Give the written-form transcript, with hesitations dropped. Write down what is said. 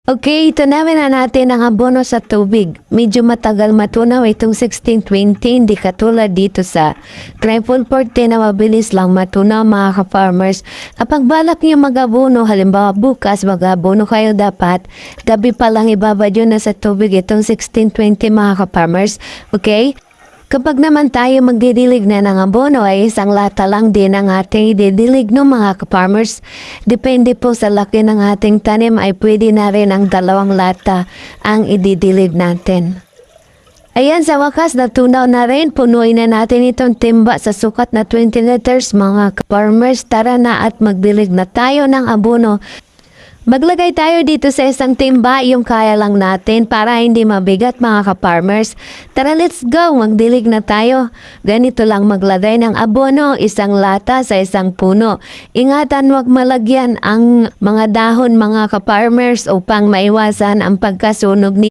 Okay, itanawin na natin ang abono sa tubig. Medyo matagal matunaw itong 1620, hindi katulad dito sa triple 40 na mabilis lang matunaw mga ka-farmers. Kapag balak niyo mag-abono, halimbawa bukas mag-abono kayo dapat, gabi pa lang ibabad yun na sa tubig itong 1620 mga ka-farmers. Okay? Kapag naman tayo magdidilig na ng abono ay isang lata lang din ang ating ididilig no mga ka-farmers. Depende po sa laki ng ating tanim ay pwede na rin ang 2 lata ang ididilig natin. Ayan, sa wakas natunaw na rin, punuin na natin itong timba sa sukat na 20 liters mga ka-farmers. Tara na at magdilig na tayo ng abono. Maglagay tayo dito sa isang timba yung kaya lang natin para hindi mabigat mga ka-farmers. Tara, let's go! Magdilig na tayo. Ganito lang maglagay ng abono, isang lata sa isang puno. Ingatan wag malagyan ang mga dahon mga ka-farmers upang maiwasan ang pagkasunog ni